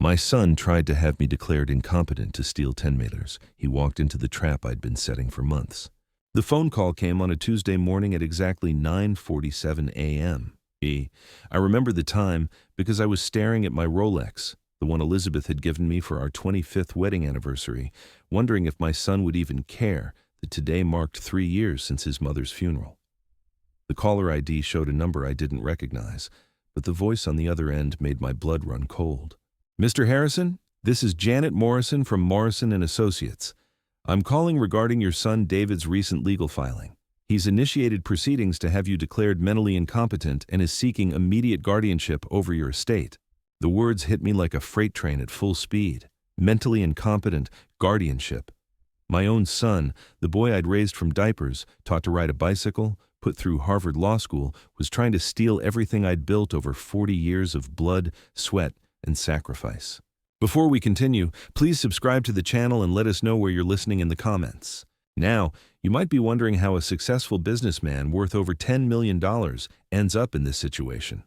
My son tried to have me declared incompetent to steal 10 mailers. He walked into the trap I'd been setting for months. The phone call came on a Tuesday morning at exactly 9:47 a.m. I remember the time because I was staring at my Rolex, the one Elizabeth had given me for our 25th wedding anniversary, wondering if my son would even care that today marked 3 years since his mother's funeral. The caller ID showed a number I didn't recognize, but the voice on the other end made my blood run cold. "Mr. Harrison, this is Janet Morrison from Morrison & Associates. I'm calling regarding your son David's recent legal filing. He's initiated proceedings to have you declared mentally incompetent and is seeking immediate guardianship over your estate." The words hit me like a freight train at full speed. Mentally incompetent, guardianship. My own son, the boy I'd raised from diapers, taught to ride a bicycle, put through Harvard Law School, was trying to steal everything I'd built over 40 years of blood, sweat, and sacrifice. Before we continue, please subscribe to the channel and let us know where you're listening in the comments. Now, you might be wondering how a successful businessman worth over $10 million ends up in this situation.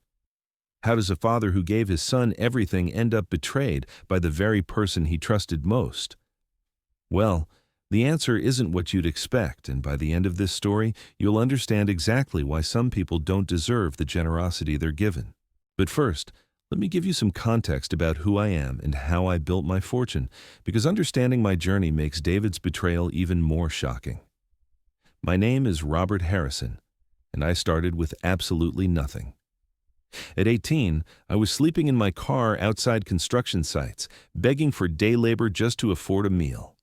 How does a father who gave his son everything end up betrayed by the very person he trusted most? Well, the answer isn't what you'd expect, and by the end of this story, you'll understand exactly why some people don't deserve the generosity they're given. But first, let me give you some context about who I am and how I built my fortune, because understanding my journey makes David's betrayal even more shocking. My name is Robert Harrison, and I started with absolutely nothing. At 18, I was sleeping in my car outside construction sites, begging for day labor just to afford a meal.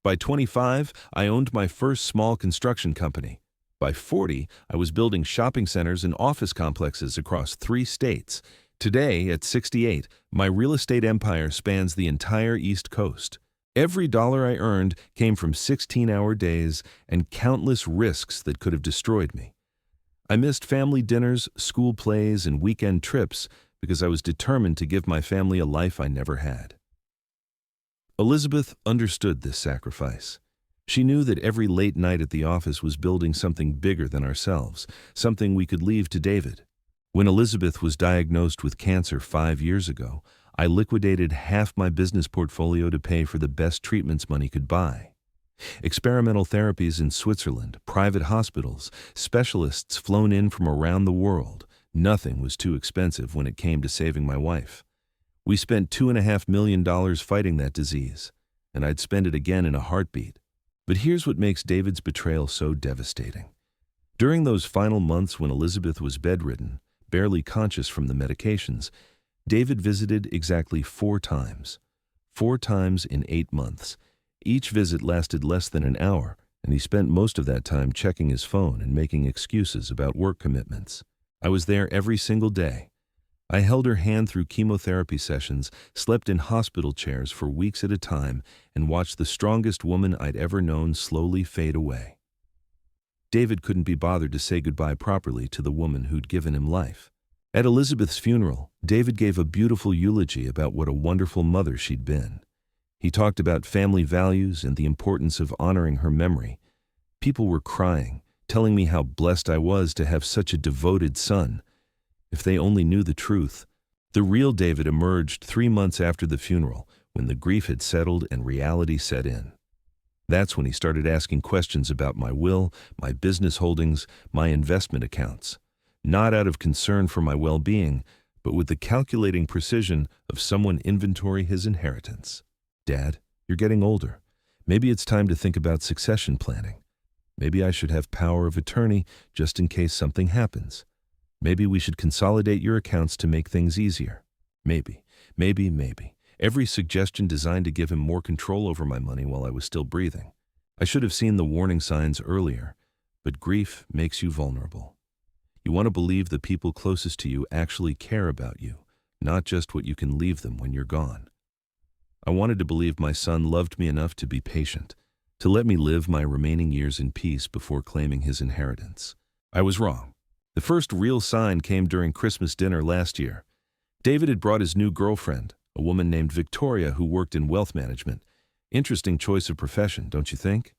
By 25, I owned my first small construction company. By 40, I was building shopping centers and office complexes across 3 states. Today, at 68, my real estate empire spans the entire East Coast. Every dollar I earned came from 16-hour days and countless risks that could have destroyed me. I missed family dinners, school plays, and weekend trips because I was determined to give my family a life I never had. Elizabeth understood this sacrifice. She knew that every late night at the office was building something bigger than ourselves, something we could leave to David. When Elizabeth was diagnosed with cancer 5 years ago, I liquidated half my business portfolio to pay for the best treatments money could buy. Experimental therapies in Switzerland, private hospitals, specialists flown in from around the world. Nothing was too expensive when it came to saving my wife. We spent $2.5 million fighting that disease, and I'd spend it again in a heartbeat. But here's what makes David's betrayal so devastating. During those final months when Elizabeth was bedridden, barely conscious from the medications, David visited exactly 4 times. 4 times in 8 months. Each visit lasted less than an hour, and he spent most of that time checking his phone and making excuses about work commitments. I was there every single day. I held her hand through chemotherapy sessions, slept in hospital chairs for weeks at a time, and watched the strongest woman I'd ever known slowly fade away. David couldn't be bothered to say goodbye properly to the woman who'd given him life. At Elizabeth's funeral, David gave a beautiful eulogy about what a wonderful mother she'd been. He talked about family values and the importance of honoring her memory. People were crying, telling me how blessed I was to have such a devoted son. If they only knew the truth. The real David emerged 3 months after the funeral, when the grief had settled and reality set in. That's when he started asking questions about my will, my business holdings, my investment accounts. Not out of concern for my well-being, but with the calculating precision of someone inventory his inheritance. "Dad, you're getting older. Maybe it's time to think about succession planning. Maybe I should have power of attorney just in case something happens. Maybe we should consolidate your accounts to make things easier. Maybe. Every suggestion designed to give him more control over my money while I was still breathing. I should have seen the warning signs earlier, but grief makes you vulnerable. You want to believe the people closest to you actually care about you, not just what you can leave them when you're gone. I wanted to believe my son loved me enough to be patient, to let me live my remaining years in peace before claiming his inheritance. I was wrong. The first real sign came during Christmas dinner last year. David had brought his new girlfriend, a woman named Victoria who worked in wealth management. Interesting choice of profession, don't you think?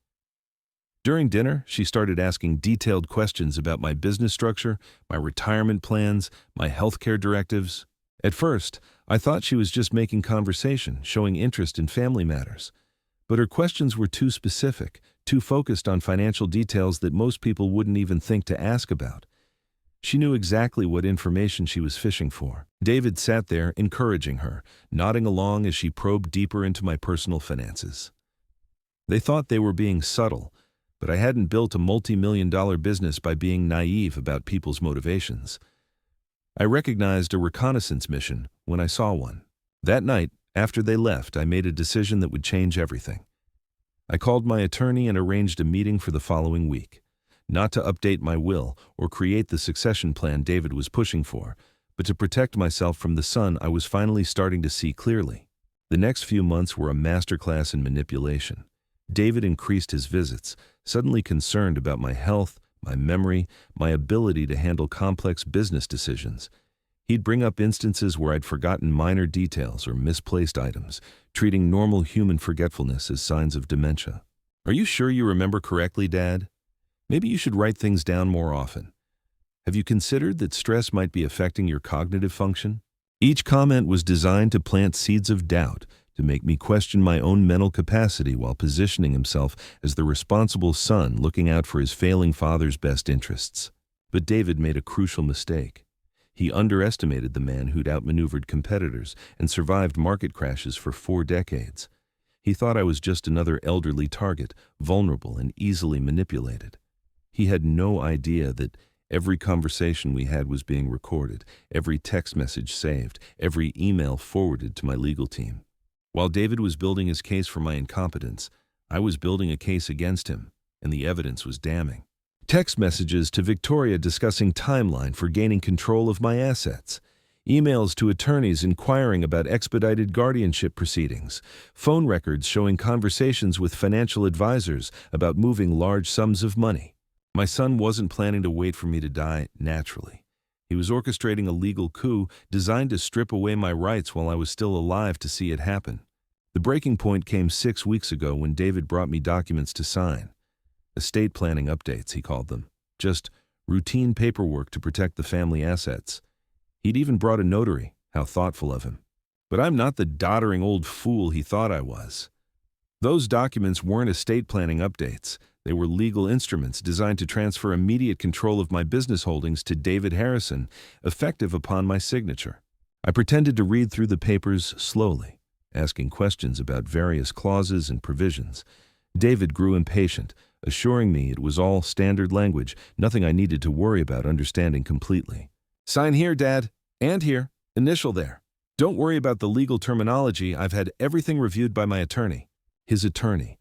During dinner, she started asking detailed questions about my business structure, my retirement plans, my healthcare directives. At first, I thought she was just making conversation, showing interest in family matters. But her questions were too specific, too focused on financial details that most people wouldn't even think to ask about. She knew exactly what information she was fishing for. David sat there, encouraging her, nodding along as she probed deeper into my personal finances. They thought they were being subtle, but I hadn't built a multi-million-dollar business by being naive about people's motivations. I recognized a reconnaissance mission when I saw one. That night, after they left, I made a decision that would change everything. I called my attorney and arranged a meeting for the following week. Not to update my will or create the succession plan David was pushing for, but to protect myself from the son I was finally starting to see clearly. The next few months were a masterclass in manipulation. David increased his visits, suddenly concerned about my health, my memory, my ability to handle complex business decisions. He'd bring up instances where I'd forgotten minor details or misplaced items, treating normal human forgetfulness as signs of dementia. "Are you sure you remember correctly, Dad? Maybe you should write things down more often. Have you considered that stress might be affecting your cognitive function?" Each comment was designed to plant seeds of doubt, to make me question my own mental capacity while positioning himself as the responsible son looking out for his failing father's best interests. But David made a crucial mistake. He underestimated the man who'd outmaneuvered competitors and survived market crashes for 4 decades. He thought I was just another elderly target, vulnerable and easily manipulated. He had no idea that every conversation we had was being recorded, every text message saved, every email forwarded to my legal team. While David was building his case for my incompetence, I was building a case against him, and the evidence was damning. Text messages to Victoria discussing timeline for gaining control of my assets. Emails to attorneys inquiring about expedited guardianship proceedings. Phone records showing conversations with financial advisors about moving large sums of money. My son wasn't planning to wait for me to die naturally. He was orchestrating a legal coup designed to strip away my rights while I was still alive to see it happen. The breaking point came 6 weeks ago when David brought me documents to sign. Estate planning updates, he called them. Just routine paperwork to protect the family assets. He'd even brought a notary. How thoughtful of him. But I'm not the doddering old fool he thought I was. Those documents weren't estate planning updates. They were legal instruments designed to transfer immediate control of my business holdings to David Harrison, effective upon my signature. I pretended to read through the papers slowly, asking questions about various clauses and provisions. David grew impatient, assuring me it was all standard language, nothing I needed to worry about understanding completely. "Sign here, Dad, and here. Initial there. Don't worry about the legal terminology. I've had everything reviewed by my attorney." His attorney.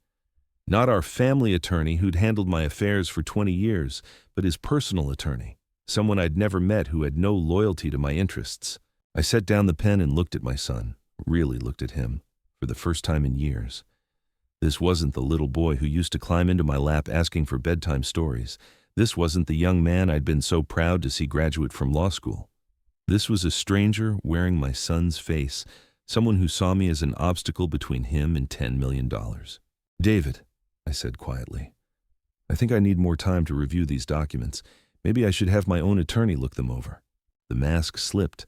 Not our family attorney who'd handled my affairs for 20 years, but his personal attorney, someone I'd never met who had no loyalty to my interests. I set down the pen and looked at my son, really looked at him, for the first time in years. This wasn't the little boy who used to climb into my lap asking for bedtime stories. This wasn't the young man I'd been so proud to see graduate from law school. This was a stranger wearing my son's face, someone who saw me as an obstacle between him and $10 million. "David," I said quietly, "I think I need more time to review these documents. Maybe I should have my own attorney look them over." The mask slipped.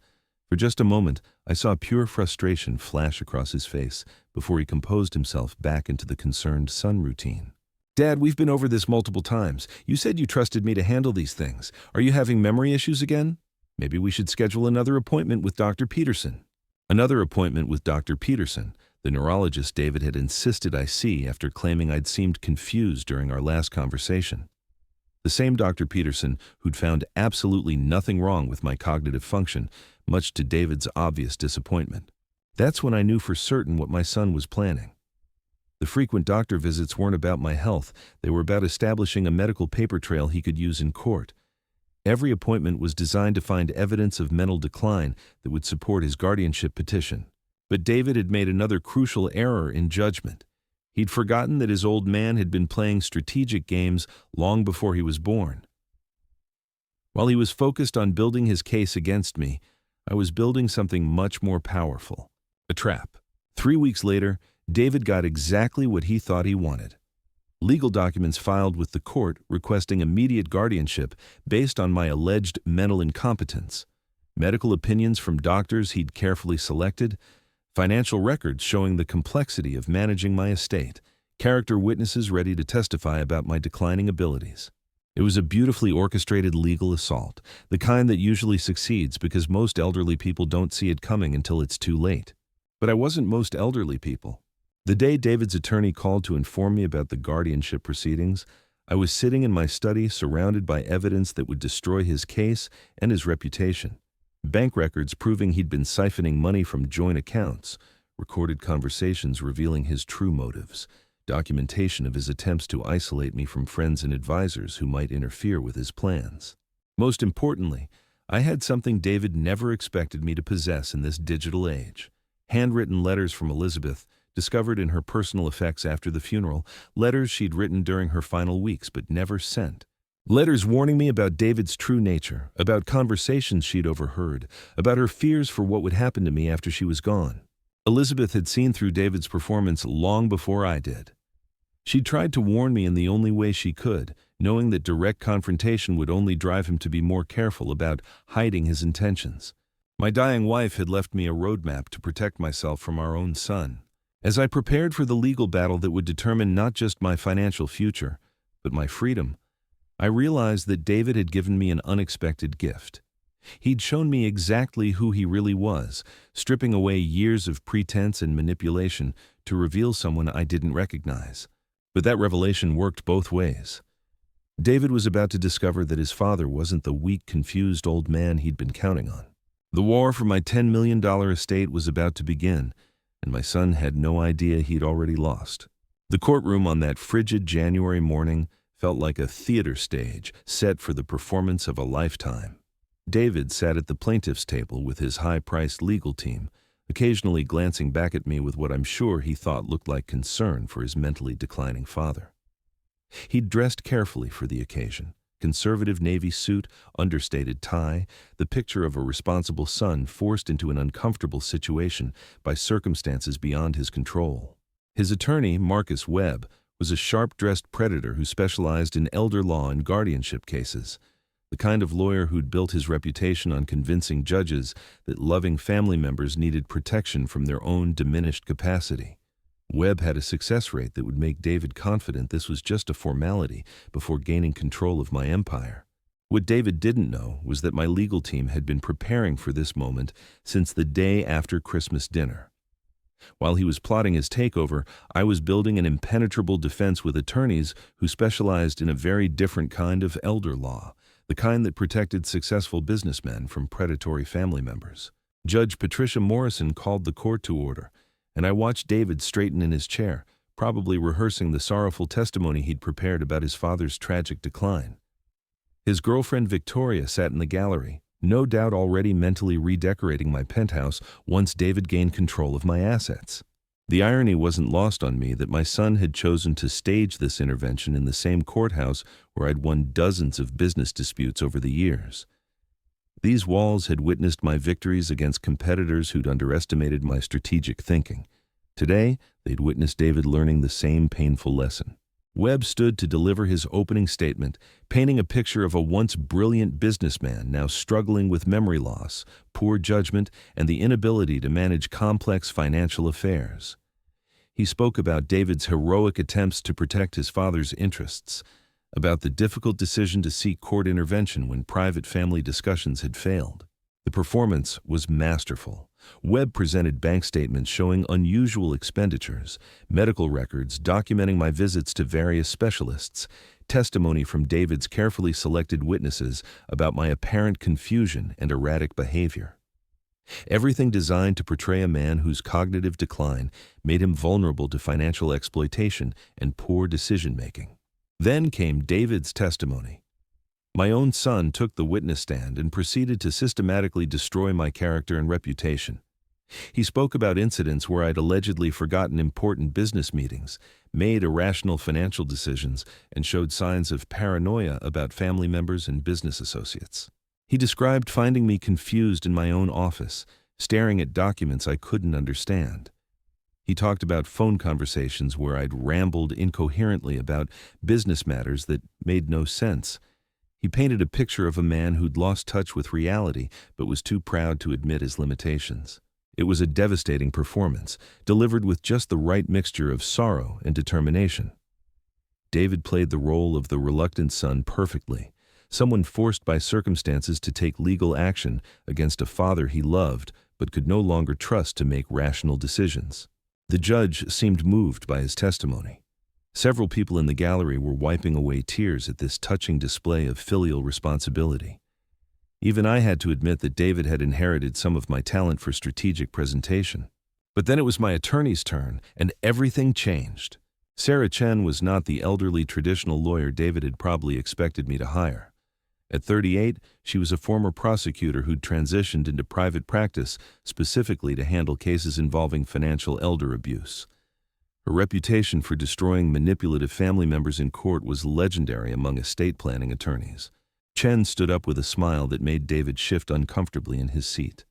For just a moment, I saw pure frustration flash across his face before he composed himself back into the concerned son routine. "Dad, we've been over this multiple times. You said you trusted me to handle these things. Are you having memory issues again? Maybe we should schedule another appointment with Dr. Peterson." Another appointment with Dr. Peterson, the neurologist David had insisted I see after claiming I'd seemed confused during our last conversation. The same Dr. Peterson who'd found absolutely nothing wrong with my cognitive function, much to David's obvious disappointment. That's when I knew for certain what my son was planning. The frequent doctor visits weren't about my health, they were about establishing a medical paper trail he could use in court. Every appointment was designed to find evidence of mental decline that would support his guardianship petition. But David had made another crucial error in judgment. He'd forgotten that his old man had been playing strategic games long before he was born. While he was focused on building his case against me, I was building something much more powerful. A trap. 3 weeks later, David got exactly what he thought he wanted. Legal documents filed with the court requesting immediate guardianship based on my alleged mental incompetence. medical opinions from doctors he'd carefully selected, financial records showing the complexity of managing my estate, character witnesses ready to testify about my declining abilities. It was a beautifully orchestrated legal assault, the kind that usually succeeds because most elderly people don't see it coming until it's too late. But I wasn't most elderly people. The day David's attorney called to inform me about the guardianship proceedings, I was sitting in my study surrounded by evidence that would destroy his case and his reputation. Bank records proving he'd been siphoning money from joint accounts, recorded conversations revealing his true motives, documentation of his attempts to isolate me from friends and advisors who might interfere with his plans. Most importantly, I had something David never expected me to possess in this digital age. Handwritten letters from Elizabeth, discovered in her personal effects after the funeral, letters she'd written during her final weeks but never sent. Letters warning me about David's true nature, about conversations she'd overheard, about her fears for what would happen to me after she was gone. Elizabeth had seen through David's performance long before I did. She tried to warn me in the only way she could, knowing that direct confrontation would only drive him to be more careful about hiding his intentions. My dying wife had left me a roadmap to protect myself from our own son. As I prepared for the legal battle that would determine not just my financial future, but my freedom, I realized that David had given me an unexpected gift. He'd shown me exactly who he really was, stripping away years of pretense and manipulation to reveal someone I didn't recognize. But that revelation worked both ways. David was about to discover that his father wasn't the weak, confused old man he'd been counting on. The war for my $10 million estate was about to begin, and my son had no idea he'd already lost. The courtroom on that frigid January morning felt like a theater stage set for the performance of a lifetime. David sat at the plaintiff's table with his high-priced legal team, occasionally glancing back at me with what I'm sure he thought looked like concern for his mentally declining father. He'd dressed carefully for the occasion, conservative navy suit, understated tie, the picture of a responsible son forced into an uncomfortable situation by circumstances beyond his control. His attorney, Marcus Webb, was a sharp-dressed predator who specialized in elder law and guardianship cases, the kind of lawyer who'd built his reputation on convincing judges that loving family members needed protection from their own diminished capacity. Webb had a success rate that would make David confident this was just a formality before gaining control of my empire. What David didn't know was that my legal team had been preparing for this moment since the day after Christmas dinner. While he was plotting his takeover, I was building an impenetrable defense with attorneys who specialized in a very different kind of elder law, the kind that protected successful businessmen from predatory family members. Judge Patricia Morrison called the court to order, and I watched David straighten in his chair, probably rehearsing the sorrowful testimony he'd prepared about his father's tragic decline. His girlfriend Victoria sat in the gallery, no doubt already mentally redecorating my penthouse once David gained control of my assets. The irony wasn't lost on me that my son had chosen to stage this intervention in the same courthouse where I'd won dozens of business disputes over the years. These walls had witnessed my victories against competitors who'd underestimated my strategic thinking. Today, they'd witnessed David learning the same painful lesson. Webb stood to deliver his opening statement, painting a picture of a once brilliant businessman now struggling with memory loss, poor judgment, and the inability to manage complex financial affairs. He spoke about David's heroic attempts to protect his father's interests, about the difficult decision to seek court intervention when private family discussions had failed. The performance was masterful. Webb presented bank statements showing unusual expenditures, medical records documenting my visits to various specialists, testimony from David's carefully selected witnesses about my apparent confusion and erratic behavior. Everything designed to portray a man whose cognitive decline made him vulnerable to financial exploitation and poor decision-making. Then came David's testimony. My own son took the witness stand and proceeded to systematically destroy my character and reputation. He spoke about incidents where I'd allegedly forgotten important business meetings, made irrational financial decisions, and showed signs of paranoia about family members and business associates. He described finding me confused in my own office, staring at documents I couldn't understand. He talked about phone conversations where I'd rambled incoherently about business matters that made no sense. He painted a picture of a man who'd lost touch with reality but was too proud to admit his limitations. It was a devastating performance, delivered with just the right mixture of sorrow and determination. David played the role of the reluctant son perfectly, someone forced by circumstances to take legal action against a father he loved but could no longer trust to make rational decisions. The judge seemed moved by his testimony. Several people in the gallery were wiping away tears at this touching display of filial responsibility. Even I had to admit that David had inherited some of my talent for strategic presentation. But then it was my attorney's turn, and everything changed. Sarah Chen was not the elderly traditional lawyer David had probably expected me to hire. At 38, she was a former prosecutor who'd transitioned into private practice specifically to handle cases involving financial elder abuse. Her reputation for destroying manipulative family members in court was legendary among estate planning attorneys. Chen stood up with a smile that made David shift uncomfortably in his seat.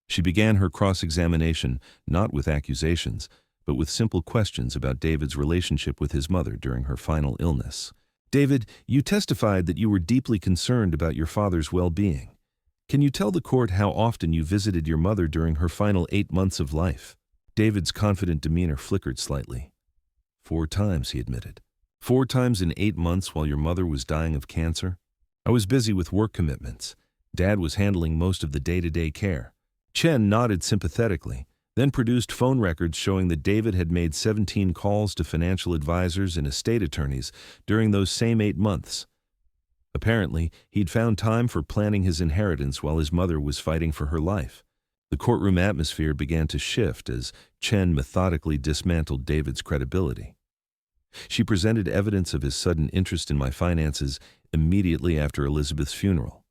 She began her cross-examination not with accusations, but with simple questions about David's relationship with his mother during her final illness. David, you testified that you were deeply concerned about your father's well-being. Can you tell the court how often you visited your mother during her final 8 months of life? David's confident demeanor flickered slightly. 4 times, he admitted. 4 times in 8 months while your mother was dying of cancer? I was busy with work commitments. Dad was handling most of the day-to-day care. Chen nodded sympathetically, then produced phone records showing that David had made 17 calls to financial advisors and estate attorneys during those same 8 months. Apparently, he'd found time for planning his inheritance while his mother was fighting for her life. The courtroom atmosphere began to shift as Chen methodically dismantled David's credibility. She presented evidence of his sudden interest in my finances immediately after Elizabeth's funeral.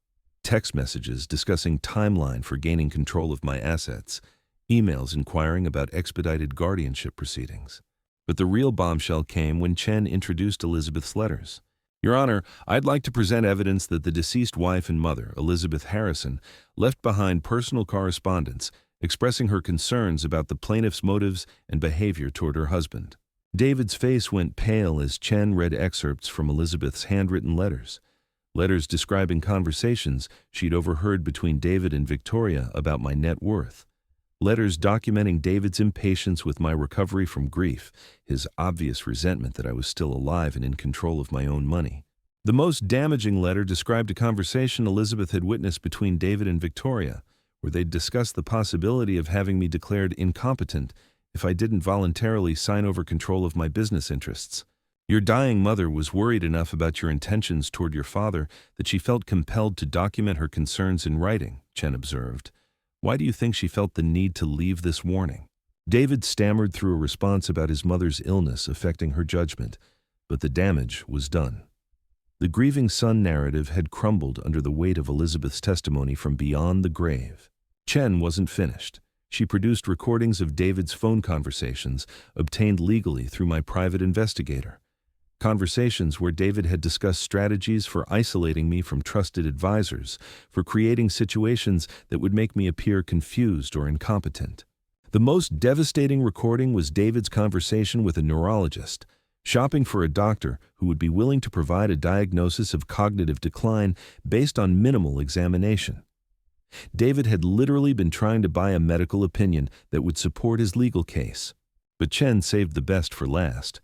Text messages discussing timeline for gaining control of my assets, emails inquiring about expedited guardianship proceedings. But the real bombshell came when Chen introduced Elizabeth's letters. Your Honor, I'd like to present evidence that the deceased wife and mother, Elizabeth Harrison, left behind personal correspondence expressing her concerns about the plaintiff's motives and behavior toward her husband. David's face went pale as Chen read excerpts from Elizabeth's handwritten letters. Letters describing conversations she'd overheard between David and Victoria about my net worth. Letters documenting David's impatience with my recovery from grief, his obvious resentment that I was still alive and in control of my own money. The most damaging letter described a conversation Elizabeth had witnessed between David and Victoria, where they'd discussed the possibility of having me declared incompetent if I didn't voluntarily sign over control of my business interests. Your dying mother was worried enough about your intentions toward your father that she felt compelled to document her concerns in writing, Chen observed. Why do you think she felt the need to leave this warning? David stammered through a response about his mother's illness affecting her judgment, but the damage was done. The grieving son narrative had crumbled under the weight of Elizabeth's testimony from beyond the grave. Chen wasn't finished. She produced recordings of David's phone conversations, obtained legally through my private investigator. Conversations where David had discussed strategies for isolating me from trusted advisors, for creating situations that would make me appear confused or incompetent. The most devastating recording was David's conversation with a neurologist, shopping for a doctor who would be willing to provide a diagnosis of cognitive decline based on minimal examination. David had literally been trying to buy a medical opinion that would support his legal case. But Chen saved the best for last.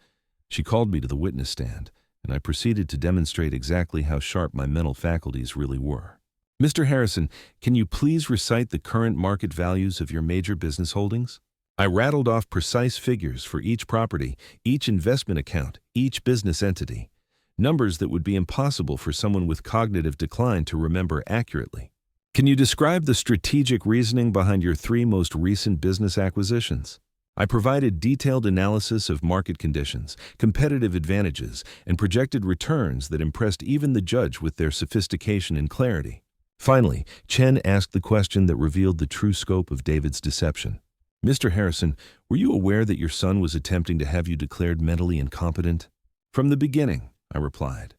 She called me to the witness stand, and I proceeded to demonstrate exactly how sharp my mental faculties really were. Mr. Harrison, can you please recite the current market values of your major business holdings? I rattled off precise figures for each property, each investment account, each business entity. Numbers that would be impossible for someone with cognitive decline to remember accurately. Can you describe the strategic reasoning behind your 3 most recent business acquisitions? I provided detailed analysis of market conditions, competitive advantages, and projected returns that impressed even the judge with their sophistication and clarity. Finally, Chen asked the question that revealed the true scope of David's deception. Mr. Harrison, were you aware that your son was attempting to have you declared mentally incompetent? From the beginning, I replied.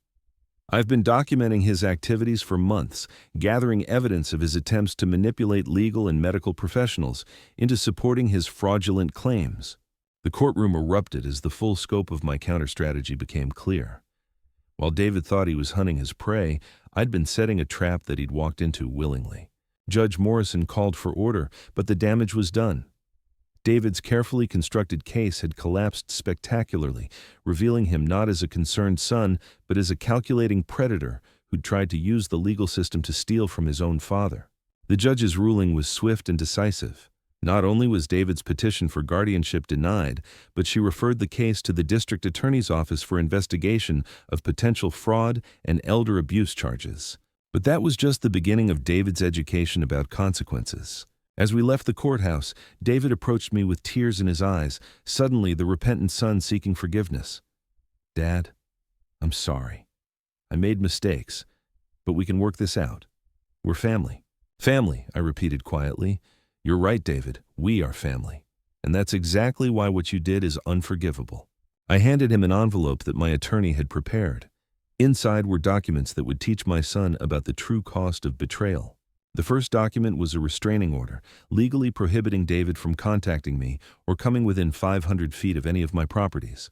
I've been documenting his activities for months, gathering evidence of his attempts to manipulate legal and medical professionals into supporting his fraudulent claims. The courtroom erupted as the full scope of my counter-strategy became clear. While David thought he was hunting his prey, I'd been setting a trap that he'd walked into willingly. Judge Morrison called for order, but the damage was done. David's carefully constructed case had collapsed spectacularly, revealing him not as a concerned son, but as a calculating predator who'd tried to use the legal system to steal from his own father. The judge's ruling was swift and decisive. Not only was David's petition for guardianship denied, but she referred the case to the district attorney's office for investigation of potential fraud and elder abuse charges. But that was just the beginning of David's education about consequences. As we left the courthouse, David approached me with tears in his eyes, suddenly the repentant son seeking forgiveness. "Dad, I'm sorry. I made mistakes, but we can work this out. We're family." "Family," I repeated quietly. "You're right, David. We are family. And that's exactly why what you did is unforgivable." I handed him an envelope that my attorney had prepared. Inside were documents that would teach my son about the true cost of betrayal. The first document was a restraining order, legally prohibiting David from contacting me or coming within 500 feet of any of my properties.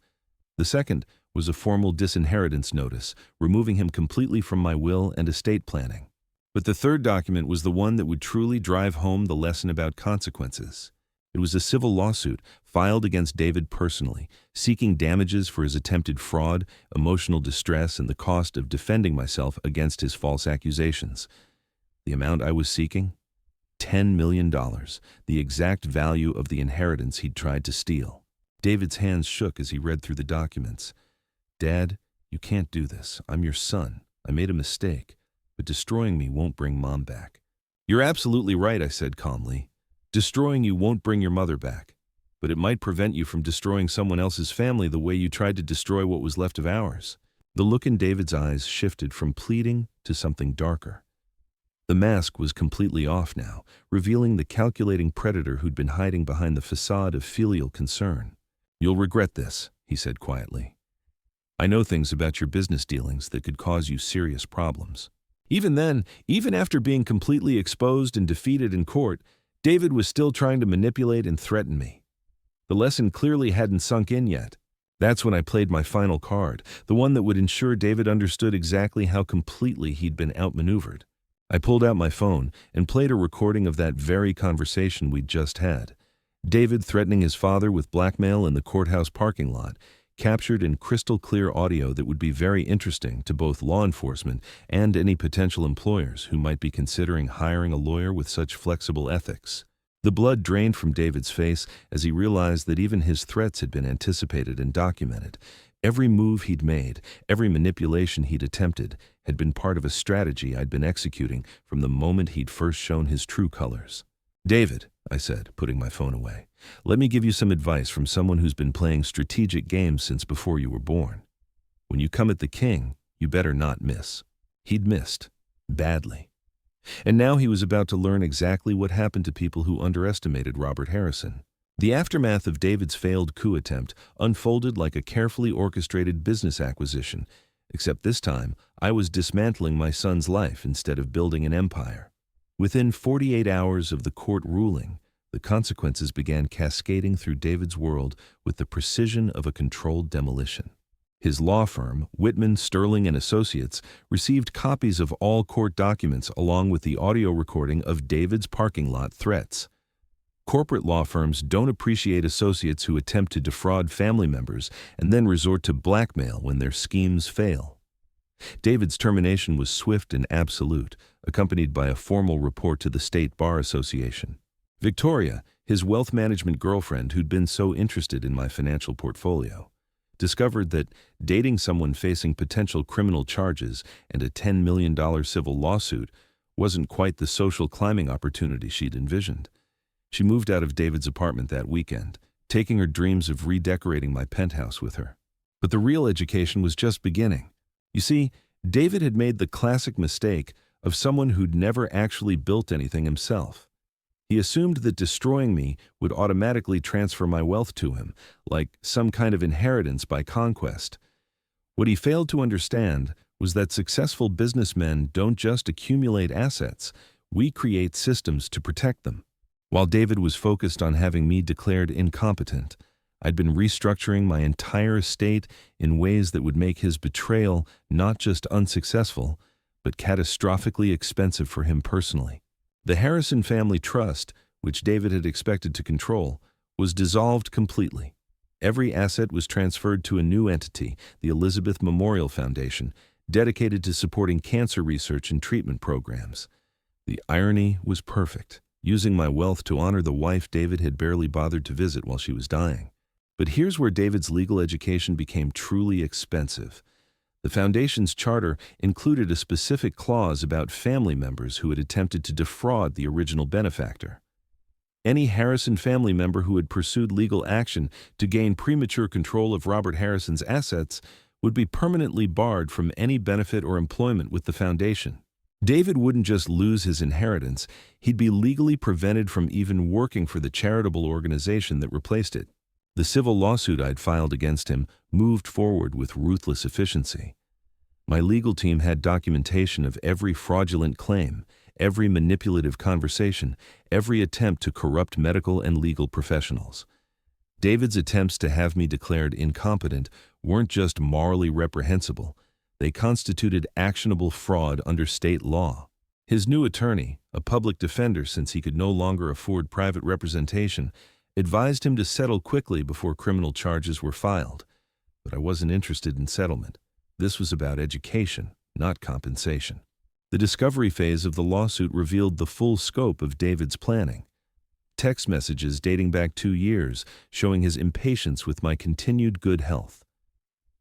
The second was a formal disinheritance notice, removing him completely from my will and estate planning. But the third document was the one that would truly drive home the lesson about consequences. It was a civil lawsuit filed against David personally, seeking damages for his attempted fraud, emotional distress, and the cost of defending myself against his false accusations. The amount I was seeking? $10 million, the exact value of the inheritance he'd tried to steal. David's hands shook as he read through the documents. "Dad, you can't do this. I'm your son. I made a mistake, but destroying me won't bring Mom back." "You're absolutely right," I said calmly. "Destroying you won't bring your mother back, but it might prevent you from destroying someone else's family the way you tried to destroy what was left of ours." The look in David's eyes shifted from pleading to something darker. The mask was completely off now, revealing the calculating predator who'd been hiding behind the facade of filial concern. "You'll regret this," he said quietly. "I know things about your business dealings that could cause you serious problems." Even then, even after being completely exposed and defeated in court, David was still trying to manipulate and threaten me. The lesson clearly hadn't sunk in yet. That's when I played my final card, the one that would ensure David understood exactly how completely he'd been outmaneuvered. I pulled out my phone and played a recording of that very conversation we'd just had. David threatening his father with blackmail in the courthouse parking lot, captured in crystal-clear audio that would be very interesting to both law enforcement and any potential employers who might be considering hiring a lawyer with such flexible ethics. The blood drained from David's face as he realized that even his threats had been anticipated and documented. Every move he'd made, every manipulation he'd attempted, had been part of a strategy I'd been executing from the moment he'd first shown his true colors. "David," I said, putting my phone away, "let me give you some advice from someone who's been playing strategic games since before you were born. When you come at the king, you better not miss." He'd missed. Badly. And now he was about to learn exactly what happened to people who underestimated Robert Harrison. The aftermath of David's failed coup attempt unfolded like a carefully orchestrated business acquisition, except this time I was dismantling my son's life instead of building an empire. Within 48 hours of the court ruling, the consequences began cascading through David's world with the precision of a controlled demolition. His law firm, Whitman, Sterling and Associates, received copies of all court documents along with the audio recording of David's parking lot threats. Corporate law firms don't appreciate associates who attempt to defraud family members and then resort to blackmail when their schemes fail. David's termination was swift and absolute, accompanied by a formal report to the State Bar Association. Victoria, his wealth management girlfriend who'd been so interested in my financial portfolio, discovered that dating someone facing potential criminal charges and a $10 million civil lawsuit wasn't quite the social climbing opportunity she'd envisioned. She moved out of David's apartment that weekend, taking her dreams of redecorating my penthouse with her. But the real education was just beginning. You see, David had made the classic mistake of someone who'd never actually built anything himself. He assumed that destroying me would automatically transfer my wealth to him, like some kind of inheritance by conquest. What he failed to understand was that successful businessmen don't just accumulate assets, we create systems to protect them. While David was focused on having me declared incompetent, I'd been restructuring my entire estate in ways that would make his betrayal not just unsuccessful, but catastrophically expensive for him personally. The Harrison family trust, which David had expected to control, was dissolved completely. Every asset was transferred to a new entity, the Elizabeth Memorial Foundation, dedicated to supporting cancer research and treatment programs. The irony was perfect, using my wealth to honor the wife David had barely bothered to visit while she was dying. But here's where David's legal education became truly expensive. The Foundation's charter included a specific clause about family members who had attempted to defraud the original benefactor. Any Harrison family member who had pursued legal action to gain premature control of Robert Harrison's assets would be permanently barred from any benefit or employment with the Foundation. David wouldn't just lose his inheritance, he'd be legally prevented from even working for the charitable organization that replaced it. The civil lawsuit I'd filed against him moved forward with ruthless efficiency. My legal team had documentation of every fraudulent claim, every manipulative conversation, every attempt to corrupt medical and legal professionals. David's attempts to have me declared incompetent weren't just morally reprehensible, they constituted actionable fraud under state law. His new attorney, a public defender since he could no longer afford private representation, advised him to settle quickly before criminal charges were filed. But I wasn't interested in settlement. This was about education, not compensation. The discovery phase of the lawsuit revealed the full scope of David's planning. Text messages dating back 2 years showing his impatience with my continued good health.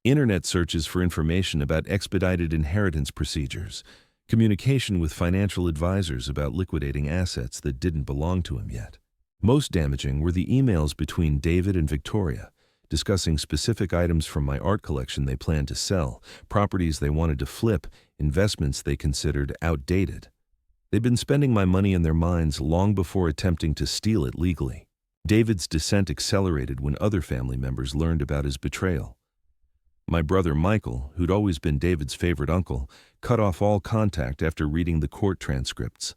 Internet searches for information about expedited inheritance procedures. Communication with financial advisors about liquidating assets that didn't belong to him yet. Most damaging were the emails between David and Victoria, discussing specific items from my art collection they planned to sell, properties they wanted to flip, investments they considered outdated. They'd been spending my money in their minds long before attempting to steal it legally. David's descent accelerated when other family members learned about his betrayal. My brother Michael, who'd always been David's favorite uncle, cut off all contact after reading the court transcripts.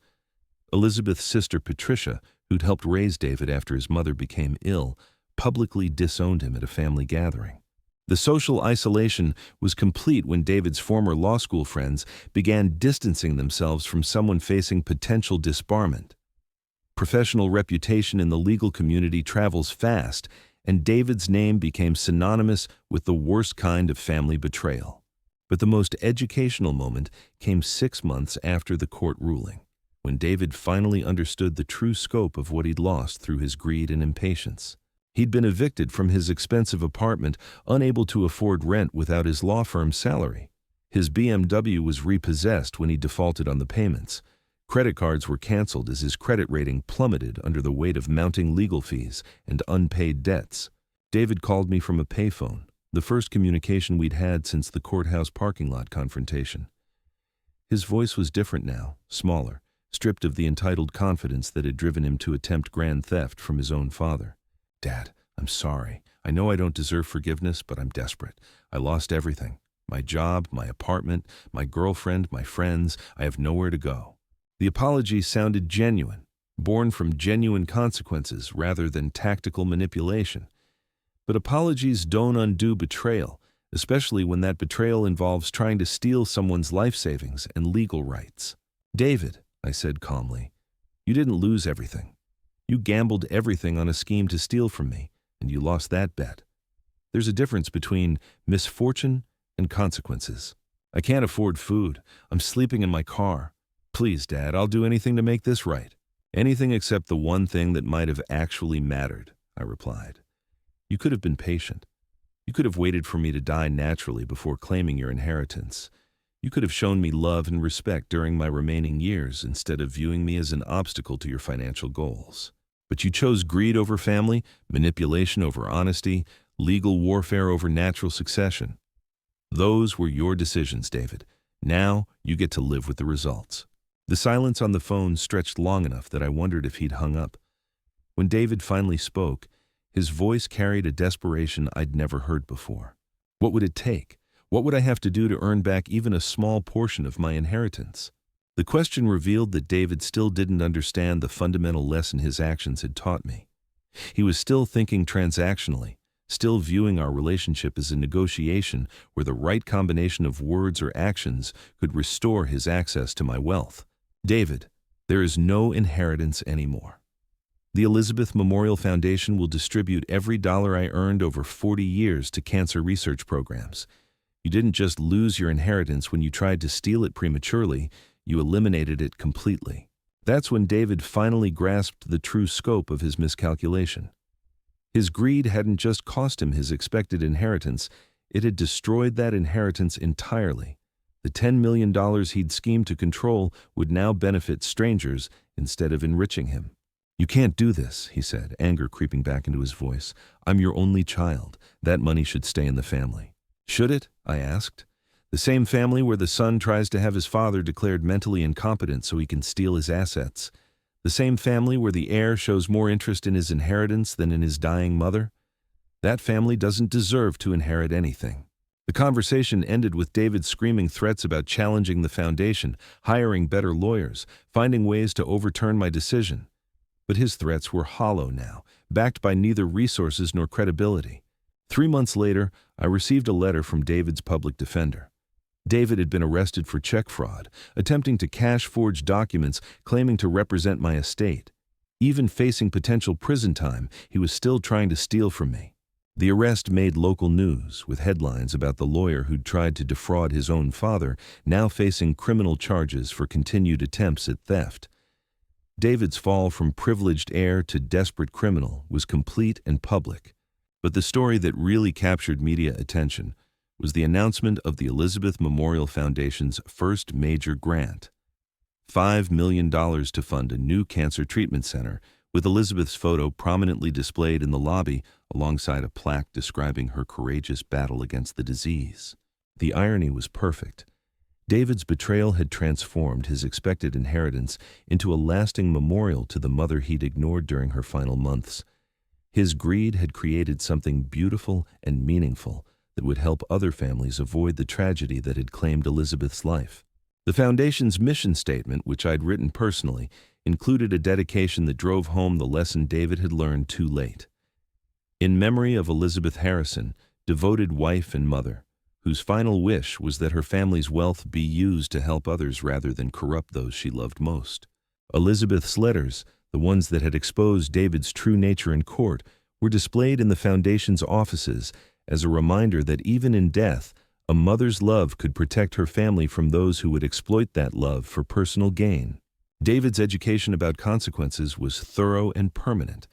Elizabeth's sister Patricia, who'd helped raise David after his mother became ill, publicly disowned him at a family gathering. The social isolation was complete when David's former law school friends began distancing themselves from someone facing potential disbarment. Professional reputation in the legal community travels fast, and David's name became synonymous with the worst kind of family betrayal. But the most educational moment came 6 months after the court ruling, when David finally understood the true scope of what he'd lost through his greed and impatience. He'd been evicted from his expensive apartment, unable to afford rent without his law firm's salary. His BMW was repossessed when he defaulted on the payments. Credit cards were canceled as his credit rating plummeted under the weight of mounting legal fees and unpaid debts. David called me from a payphone, the first communication we'd had since the courthouse parking lot confrontation. His voice was different now, smaller, stripped of the entitled confidence that had driven him to attempt grand theft from his own father. "Dad, I'm sorry. I know I don't deserve forgiveness, but I'm desperate. I lost everything. My job, my apartment, my girlfriend, my friends. I have nowhere to go." The apology sounded genuine, born from genuine consequences rather than tactical manipulation. But apologies don't undo betrayal, especially when that betrayal involves trying to steal someone's life savings and legal rights. "David," I said calmly, "you didn't lose everything. You gambled everything on a scheme to steal from me, and you lost that bet. There's a difference between misfortune and consequences. I can't afford food. I'm sleeping in my car. Please, Dad, I'll do anything to make this right." "Anything except the one thing that might have actually mattered," I replied. "You could have been patient. You could have waited for me to die naturally before claiming your inheritance. You could have shown me love and respect during my remaining years instead of viewing me as an obstacle to your financial goals. But you chose greed over family, manipulation over honesty, legal warfare over natural succession. Those were your decisions, David. Now you get to live with the results." The silence on the phone stretched long enough that I wondered if he'd hung up. When David finally spoke, his voice carried a desperation I'd never heard before. What would it take? What would I have to do to earn back even a small portion of my inheritance? The question revealed that David still didn't understand the fundamental lesson his actions had taught me. He was still thinking transactionally, still viewing our relationship as a negotiation where the right combination of words or actions could restore his access to my wealth. David, there is no inheritance anymore. The Elizabeth Memorial Foundation will distribute every dollar I earned over 40 years to cancer research programs. You didn't just lose your inheritance when you tried to steal it prematurely, you eliminated it completely. That's when David finally grasped the true scope of his miscalculation. His greed hadn't just cost him his expected inheritance, it had destroyed that inheritance entirely. The $10 million he'd schemed to control would now benefit strangers instead of enriching him. "You can't do this," he said, anger creeping back into his voice. "I'm your only child. That money should stay in the family." "Should it?" I asked. "The same family where the son tries to have his father declared mentally incompetent so he can steal his assets. The same family where the heir shows more interest in his inheritance than in his dying mother. That family doesn't deserve to inherit anything." The conversation ended with David screaming threats about challenging the foundation, hiring better lawyers, finding ways to overturn my decision. But his threats were hollow now, backed by neither resources nor credibility. 3 months later, I received a letter from David's public defender. David had been arrested for check fraud, attempting to cash forge documents claiming to represent my estate. Even facing potential prison time, he was still trying to steal from me. The arrest made local news, with headlines about the lawyer who'd tried to defraud his own father, now facing criminal charges for continued attempts at theft. David's fall from privileged heir to desperate criminal was complete and public. But the story that really captured media attention was the announcement of the Elizabeth Memorial Foundation's first major grant. $5 million to fund a new cancer treatment center, with Elizabeth's photo prominently displayed in the lobby alongside a plaque describing her courageous battle against the disease. The irony was perfect. David's betrayal had transformed his expected inheritance into a lasting memorial to the mother he'd ignored during her final months. His greed had created something beautiful and meaningful that would help other families avoid the tragedy that had claimed Elizabeth's life. The Foundation's mission statement, which I'd written personally, included a dedication that drove home the lesson David had learned too late. In memory of Elizabeth Harrison, devoted wife and mother, whose final wish was that her family's wealth be used to help others rather than corrupt those she loved most. Elizabeth's letters, the ones that had exposed David's true nature in court, were displayed in the Foundation's offices as a reminder that even in death, a mother's love could protect her family from those who would exploit that love for personal gain. David's education about consequences was thorough and permanent.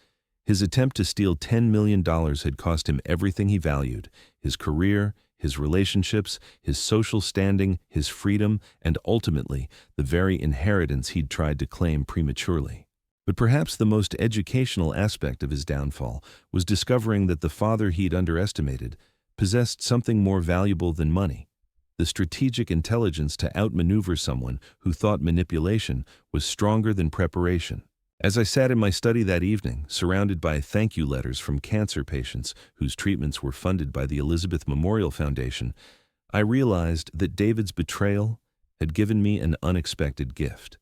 His attempt to steal $10 million had cost him everything he valued: his career, his relationships, his social standing, his freedom, and ultimately, the very inheritance he'd tried to claim prematurely. But perhaps the most educational aspect of his downfall was discovering that the father he'd underestimated possessed something more valuable than money: the strategic intelligence to outmaneuver someone who thought manipulation was stronger than preparation. As I sat in my study that evening, surrounded by thank you letters from cancer patients whose treatments were funded by the Elizabeth Memorial Foundation, I realized that David's betrayal had given me an unexpected gift.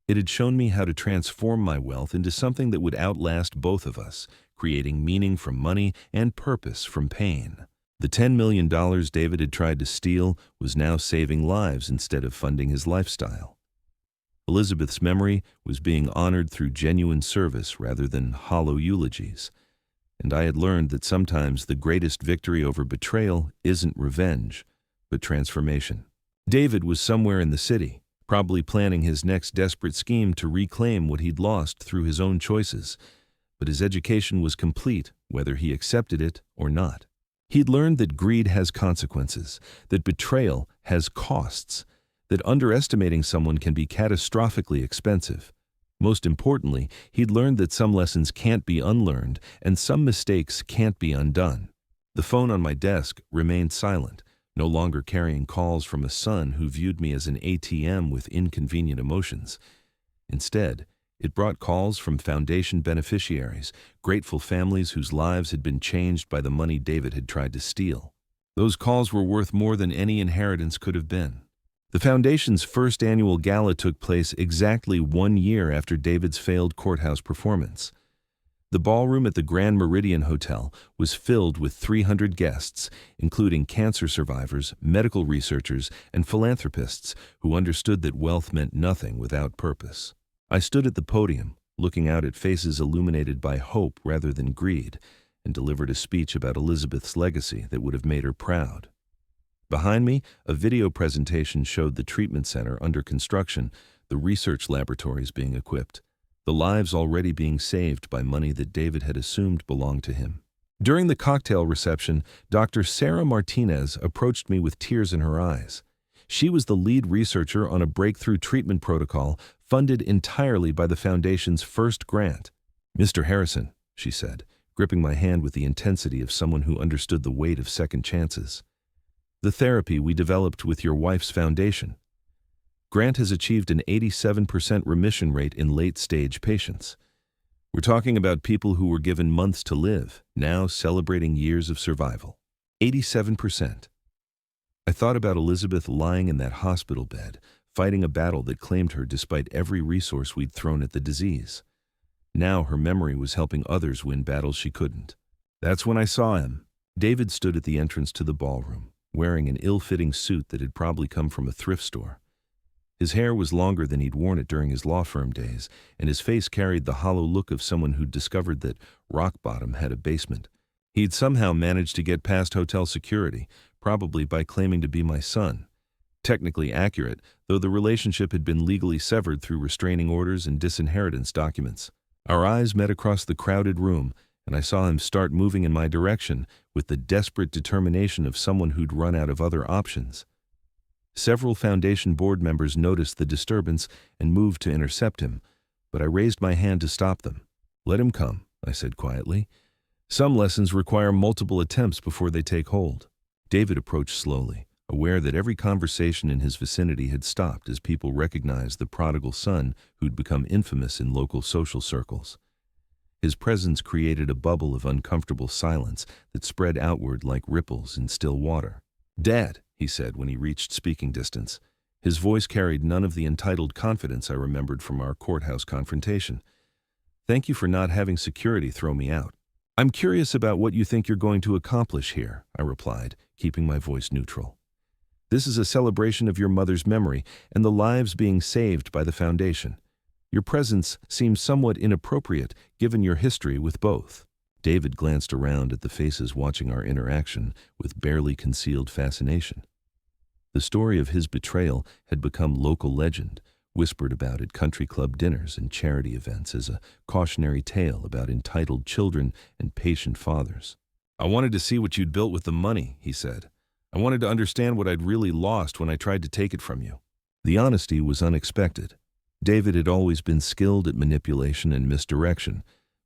It had shown me how to transform my wealth into something that would outlast both of us, creating meaning from money and purpose from pain. The $10 million David had tried to steal was now saving lives instead of funding his lifestyle. Elizabeth's memory was being honored through genuine service rather than hollow eulogies. And I had learned that sometimes the greatest victory over betrayal isn't revenge, but transformation. David was somewhere in the city, probably planning his next desperate scheme to reclaim what he'd lost through his own choices. But his education was complete, whether he accepted it or not. He'd learned that greed has consequences, that betrayal has costs, that underestimating someone can be catastrophically expensive. Most importantly, he'd learned that some lessons can't be unlearned and some mistakes can't be undone. The phone on my desk remained silent, no longer carrying calls from a son who viewed me as an ATM with inconvenient emotions. Instead, it brought calls from Foundation beneficiaries, grateful families whose lives had been changed by the money David had tried to steal. Those calls were worth more than any inheritance could have been. The Foundation's first annual gala took place exactly 1 year after David's failed courthouse performance. The ballroom at the Grand Meridian Hotel was filled with 300 guests, including cancer survivors, medical researchers, and philanthropists who understood that wealth meant nothing without purpose. I stood at the podium, looking out at faces illuminated by hope rather than greed, and delivered a speech about Elizabeth's legacy that would have made her proud. Behind me, a video presentation showed the treatment center under construction, the research laboratories being equipped, the lives already being saved by money that David had assumed belonged to him. During the cocktail reception, Dr. Sarah Martinez approached me with tears in her eyes. She was the lead researcher on a breakthrough treatment protocol funded entirely by the Foundation's first grant. "Mr. Harrison," she said, gripping my hand with the intensity of someone who understood the weight of second chances. "The therapy we developed with your wife's foundation. Grant has achieved an 87% remission rate in late-stage patients. We're talking about people who were given months to live, now celebrating years of survival. 87%. I thought about Elizabeth lying in that hospital bed, fighting a battle that claimed her despite every resource we'd thrown at the disease. Now her memory was helping others win battles she couldn't. That's when I saw him. David stood at the entrance to the ballroom, wearing an ill-fitting suit that had probably come from a thrift store. His hair was longer than he'd worn it during his law firm days, and his face carried the hollow look of someone who'd discovered that rock bottom had a basement. He'd somehow managed to get past hotel security, probably by claiming to be my son. Technically accurate, though the relationship had been legally severed through restraining orders and disinheritance documents. Our eyes met across the crowded room, and I saw him start moving in my direction with the desperate determination of someone who'd run out of other options. Several Foundation board members noticed the disturbance and moved to intercept him, but I raised my hand to stop them. "Let him come," I said quietly. "Some lessons require multiple attempts before they take hold." David approached slowly, aware that every conversation in his vicinity had stopped as people recognized the prodigal son who'd become infamous in local social circles. His presence created a bubble of uncomfortable silence that spread outward like ripples in still water. "Dad," he said when he reached speaking distance. His voice carried none of the entitled confidence I remembered from our courthouse confrontation. "Thank you for not having security throw me out." "I'm curious about what you think you're going to accomplish here," I replied, keeping my voice neutral. "This is a celebration of your mother's memory and the lives being saved by the Foundation. Your presence seems somewhat inappropriate given your history with both." David glanced around at the faces watching our interaction with barely concealed fascination. The story of his betrayal had become local legend, whispered about at country club dinners and charity events as a cautionary tale about entitled children and patient fathers. "I wanted to see what you'd built with the money," he said. "I wanted to understand what I'd really lost when I tried to take it from you." The honesty was unexpected. David had always been skilled at manipulation and misdirection,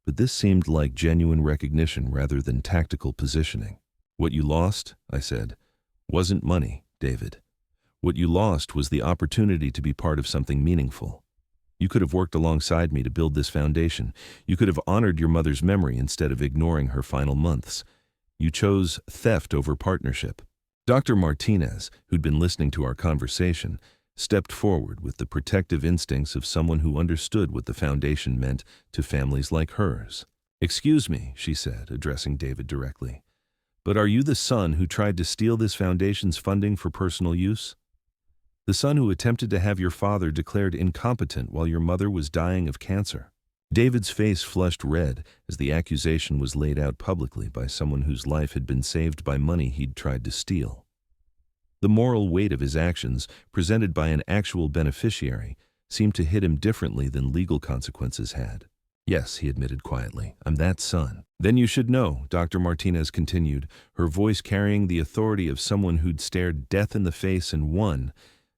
but this seemed like genuine recognition rather than tactical positioning. "What you lost," I said, "wasn't money, David. What you lost was the opportunity to be part of something meaningful. You could have worked alongside me to build this foundation. You could have honored your mother's memory instead of ignoring her final months. You chose theft over partnership." Dr. Martinez, who'd been listening to our conversation, stepped forward with the protective instincts of someone who understood what the Foundation meant to families like hers. "Excuse me," she said, addressing David directly, "but are you the son who tried to steal this Foundation's funding for personal use? The son who attempted to have your father declared incompetent while your mother was dying of cancer?" David's face flushed red as the accusation was laid out publicly by someone whose life had been saved by money he'd tried to steal. The moral weight of his actions, presented by an actual beneficiary, seemed to hit him differently than legal consequences had. "Yes," he admitted quietly, "I'm that son." "Then you should know," Dr. Martinez continued, her voice carrying the authority of someone who'd stared death in the face and won,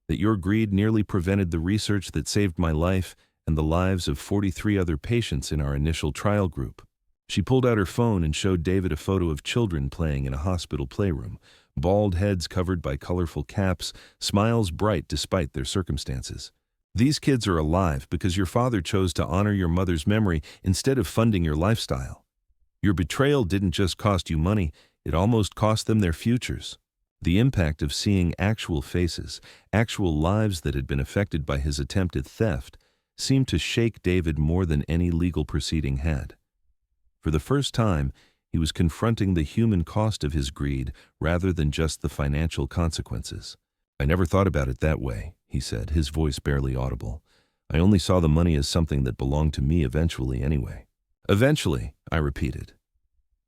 "that your greed nearly prevented the research that saved my life and the lives of 43 other patients in our initial trial group." She pulled out her phone and showed David a photo of children playing in a hospital playroom, bald heads covered by colorful caps, smiles bright despite their circumstances. "These kids are alive because your father chose to honor your mother's memory instead of funding your lifestyle. Your betrayal didn't just cost you money, it almost cost them their futures." The impact of seeing actual faces, actual lives that had been affected by his attempted theft, seemed to shake David more than any legal proceeding had. For the first time, he was confronting the human cost of his greed rather than just the financial consequences. "I never thought about it that way," he said, his voice barely audible. "I only saw the money as something that belonged to me eventually anyway." "Eventually," I repeated.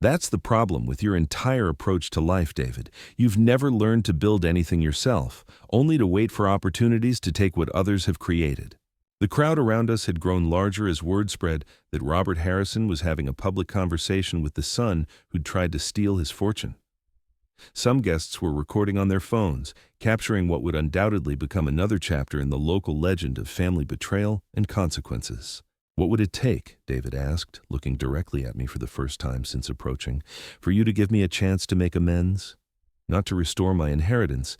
"That's the problem with your entire approach to life, David. You've never learned to build anything yourself, only to wait for opportunities to take what others have created." The crowd around us had grown larger as word spread that Robert Harrison was having a public conversation with the son who'd tried to steal his fortune. Some guests were recording on their phones, capturing what would undoubtedly become another chapter in the local legend of family betrayal and consequences. "What would it take," David asked, looking directly at me for the first time since approaching, "for you to give me a chance to make amends? Not to restore my inheritance,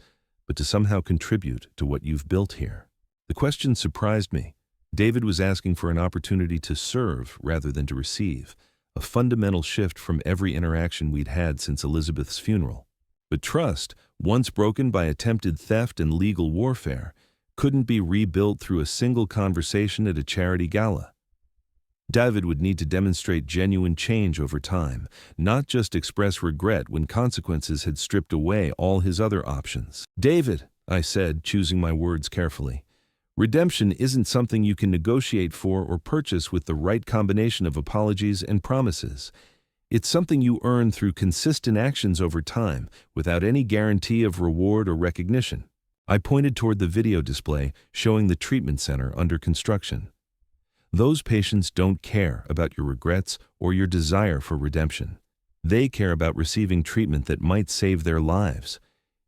but to somehow contribute to what you've built here." The question surprised me. David was asking for an opportunity to serve rather than to receive, a fundamental shift from every interaction we'd had since Elizabeth's funeral. But trust, once broken by attempted theft and legal warfare, couldn't be rebuilt through a single conversation at a charity gala. David would need to demonstrate genuine change over time, not just express regret when consequences had stripped away all his other options. "David," I said, choosing my words carefully, "redemption isn't something you can negotiate for or purchase with the right combination of apologies and promises. It's something you earn through consistent actions over time, without any guarantee of reward or recognition." I pointed toward the video display showing the treatment center under construction. "Those patients don't care about your regrets or your desire for redemption. They care about receiving treatment that might save their lives.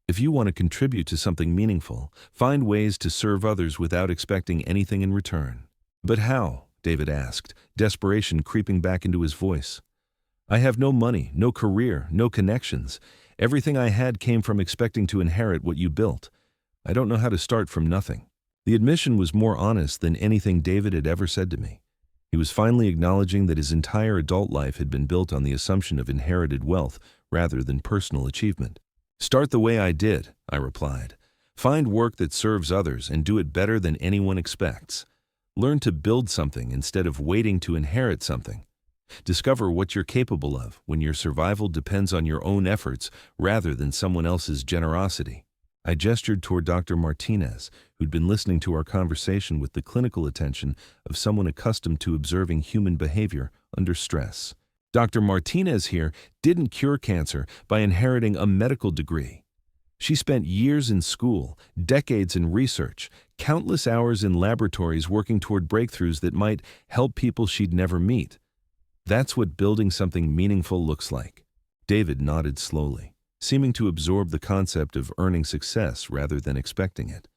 If you want to contribute to something meaningful, find ways to serve others without expecting anything in return." "But how?" David asked, desperation creeping back into his voice. "I have no money, no career, no connections. Everything I had came from expecting to inherit what you built. I don't know how to start from nothing." The admission was more honest than anything David had ever said to me. He was finally acknowledging that his entire adult life had been built on the assumption of inherited wealth rather than personal achievement. "Start the way I did," I replied. "Find work that serves others and do it better than anyone expects. Learn to build something instead of waiting to inherit something. Discover what you're capable of when your survival depends on your own efforts rather than someone else's generosity." I gestured toward Dr. Martinez, who'd been listening to our conversation with the clinical attention of someone accustomed to observing human behavior under stress. "Dr. Martinez here didn't cure cancer by inheriting a medical degree. She spent years in school, decades in research, countless hours in laboratories working toward breakthroughs that might help people she'd never meet. That's what building something meaningful looks like." David nodded slowly, seeming to absorb the concept of earning success rather than expecting it.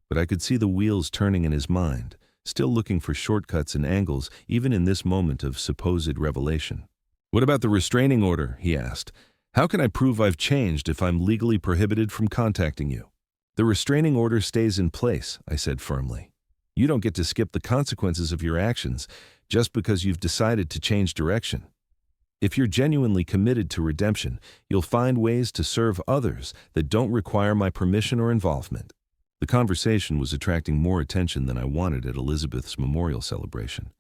But I could see the wheels turning in his mind, still looking for shortcuts and angles even in this moment of supposed revelation. "What about the restraining order?" he asked. "How can I prove I've changed if I'm legally prohibited from contacting you?" "The restraining order stays in place," I said firmly. "You don't get to skip the consequences of your actions just because you've decided to change direction. If you're genuinely committed to redemption, you'll find ways to serve others that don't require my permission or involvement." The conversation was attracting more attention than I wanted at Elizabeth's memorial celebration.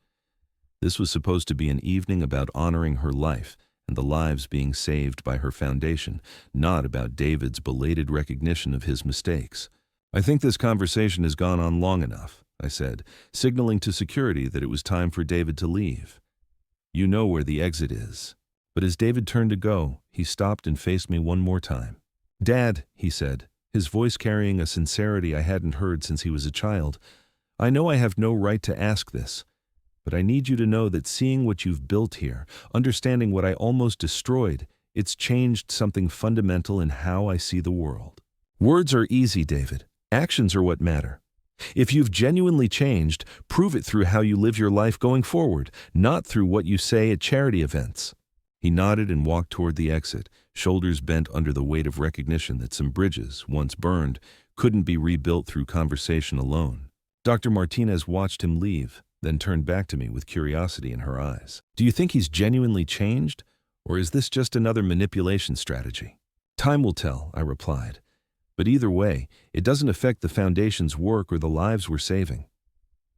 This was supposed to be an evening about honoring her life and the lives being saved by her foundation, not about David's belated recognition of his mistakes. "I think this conversation has gone on long enough," I said, signaling to security that it was time for David to leave. "You know where the exit is." But as David turned to go, he stopped and faced me one more time. "Dad," he said, his voice carrying a sincerity I hadn't heard since he was a child, "I know I have no right to ask this, but I need you to know that seeing what you've built here, understanding what I almost destroyed, it's changed something fundamental in how I see the world. Words are easy, David. Actions are what matter. If you've genuinely changed, prove it through how you live your life going forward, not through what you say at charity events." He nodded and walked toward the exit, shoulders bent under the weight of recognition that some bridges, once burned, couldn't be rebuilt through conversation alone. Dr. Martinez watched him leave, then turned back to me with curiosity in her eyes. "Do you think he's genuinely changed, or is this just another manipulation strategy?" "Time will tell," I replied. "But either way, it doesn't affect the Foundation's work or the lives we're saving.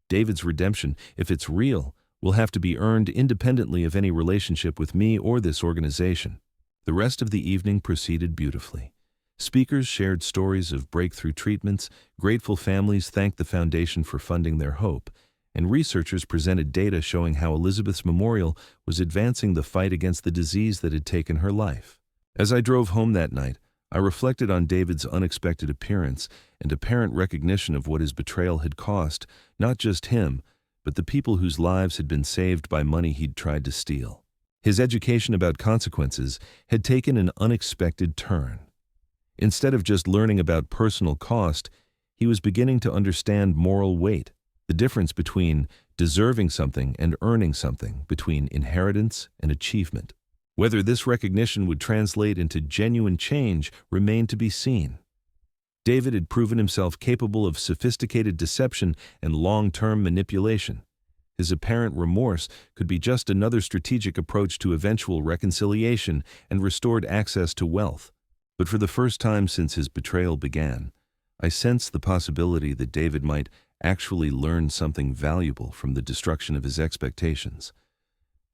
David's redemption, if it's real, will have to be earned independently of any relationship with me or this organization. The rest of the evening proceeded beautifully. Speakers shared stories of breakthrough treatments, grateful families thanked the foundation for funding their hope, and researchers presented data showing how Elizabeth's memorial was advancing the fight against the disease that had taken her life. As I drove home that night, I reflected on David's unexpected appearance and apparent recognition of what his betrayal had cost, not just him, but the people whose lives had been saved by money he'd tried to steal. His education about consequences had taken an unexpected turn. Instead of just learning about personal cost, he was beginning to understand moral weight, the difference between deserving something and earning something, between inheritance and achievement. Whether this recognition would translate into genuine change remained to be seen. David had proven himself capable of sophisticated deception and long-term manipulation. His apparent remorse could be just another strategic approach to eventual reconciliation and restored access to wealth. But for the first time since his betrayal began, I sensed the possibility that David might actually learn something valuable from the destruction of his expectations.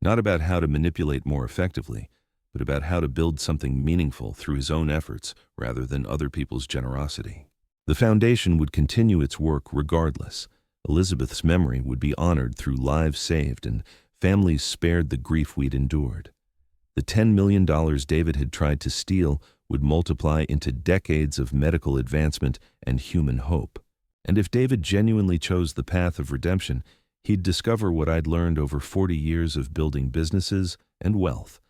Not about how to manipulate more effectively, but about how to build something meaningful through his own efforts rather than other people's generosity. The foundation would continue its work regardless. Elizabeth's memory would be honored through lives saved and families spared the grief we'd endured. The $10 million David had tried to steal would multiply into decades of medical advancement and human hope. And if David genuinely chose the path of redemption, he'd discover what I'd learned over 40 years of building businesses and wealth.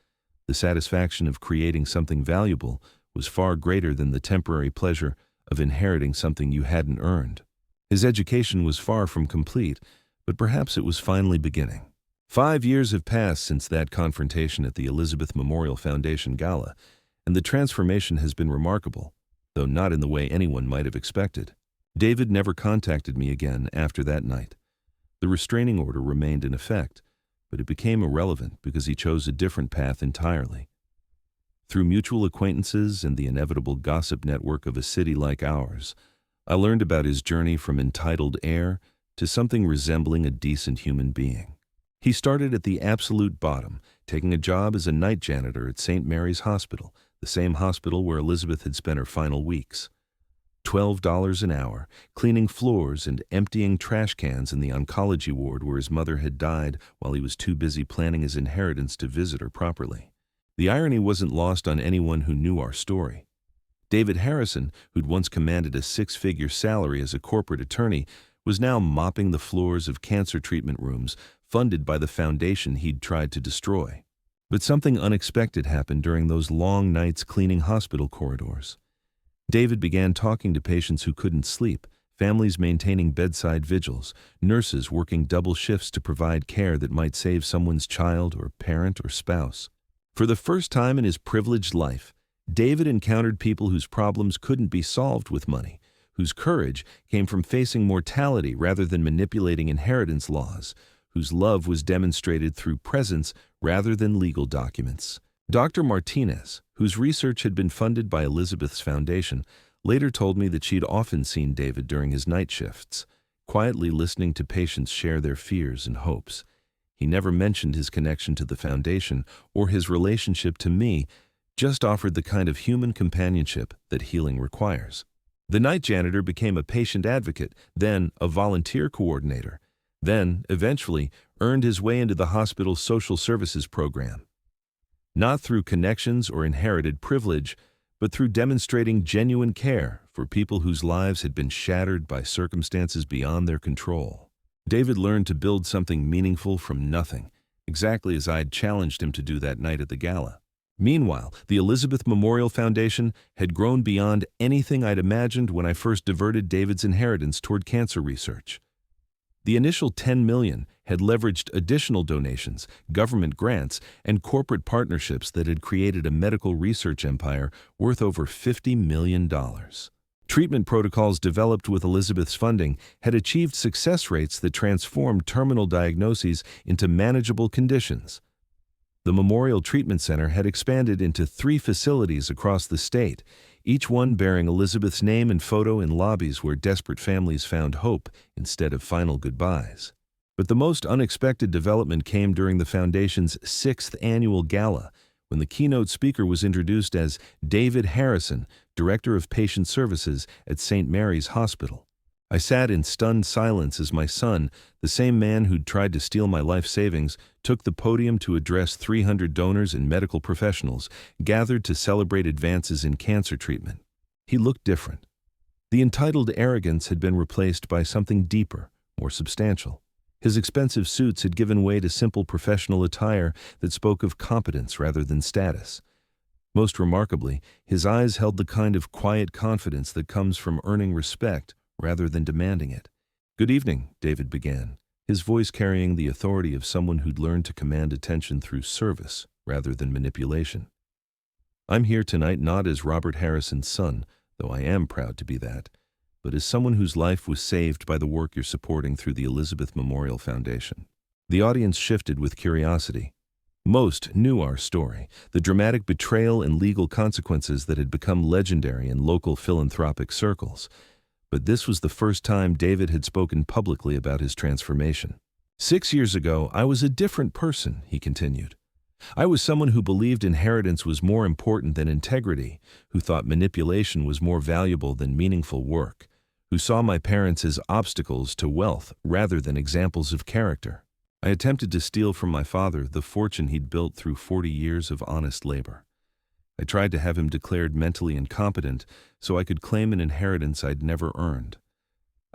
The satisfaction of creating something valuable was far greater than the temporary pleasure of inheriting something you hadn't earned. His education was far from complete, but perhaps it was finally beginning. 5 years have passed since that confrontation at the Elizabeth Memorial Foundation Gala, and the transformation has been remarkable, though not in the way anyone might have expected. David never contacted me again after that night. The restraining order remained in effect, but it became irrelevant because he chose a different path entirely. Through mutual acquaintances and the inevitable gossip network of a city like ours, I learned about his journey from entitled heir to something resembling a decent human being. He started at the absolute bottom, taking a job as a night janitor at St. Mary's Hospital, the same hospital where Elizabeth had spent her final weeks. $12 an hour, cleaning floors and emptying trash cans in the oncology ward where his mother had died while he was too busy planning his inheritance to visit her properly. The irony wasn't lost on anyone who knew our story. David Harrison, who'd once commanded a 6-figure salary as a corporate attorney, was now mopping the floors of cancer treatment rooms funded by the foundation he'd tried to destroy. But something unexpected happened during those long nights cleaning hospital corridors. David began talking to patients who couldn't sleep, families maintaining bedside vigils, nurses working double shifts to provide care that might save someone's child or parent or spouse. For the first time in his privileged life, David encountered people whose problems couldn't be solved with money, whose courage came from facing mortality rather than manipulating inheritance laws, whose love was demonstrated through presence rather than legal documents. Dr. Martinez, whose research had been funded by Elizabeth's foundation, later told me that she'd often seen David during his night shifts, quietly listening to patients share their fears and hopes. He never mentioned his connection to the foundation or his relationship to me, just offered the kind of human companionship that healing requires. The night janitor became a patient advocate, then a volunteer coordinator, then, eventually, earned his way into the hospital's social services program. Not through connections or inherited privilege, but through demonstrating genuine care for people whose lives had been shattered by circumstances beyond their control. David learned to build something meaningful from nothing, exactly as I'd challenged him to do that night at the gala. Meanwhile, the Elizabeth Memorial Foundation had grown beyond anything I'd imagined when I first diverted David's inheritance toward cancer research. The initial $10 million had leveraged additional donations, government grants, and corporate partnerships that had created a medical research empire worth over $50 million. Treatment protocols developed with Elizabeth's funding had achieved success rates that transformed terminal diagnoses into manageable conditions. The Memorial Treatment Center had expanded into 3 facilities across the state, each one bearing Elizabeth's name and photo in lobbies where desperate families found hope instead of final goodbyes. But the most unexpected development came during the Foundation's 6th annual gala, when the keynote speaker was introduced as David Harrison, Director of Patient Services at St. Mary's Hospital. I sat in stunned silence as my son, the same man who'd tried to steal my life savings, took the podium to address 300 donors and medical professionals gathered to celebrate advances in cancer treatment. He looked different. The entitled arrogance had been replaced by something deeper, more substantial. His expensive suits had given way to simple professional attire that spoke of competence rather than status. Most remarkably, his eyes held the kind of quiet confidence that comes from earning respect rather than demanding it. "Good evening," David began, his voice carrying the authority of someone who'd learned to command attention through service rather than manipulation. "I'm here tonight not as Robert Harrison's son, though I am proud to be that, but as someone whose life was saved by the work you're supporting through the Elizabeth Memorial Foundation." The audience shifted with curiosity. Most knew our story, the dramatic betrayal and legal consequences that had become legendary in local philanthropic circles. But this was the first time David had spoken publicly about his transformation. "6 years ago, I was a different person," he continued. "I was someone who believed inheritance was more important than integrity, who thought manipulation was more valuable than meaningful work, who saw my parents as obstacles to wealth rather than examples of character. I attempted to steal from my father the fortune he'd built through 40 years of honest labor. I tried to have him declared mentally incompetent so I could claim an inheritance I'd never earned.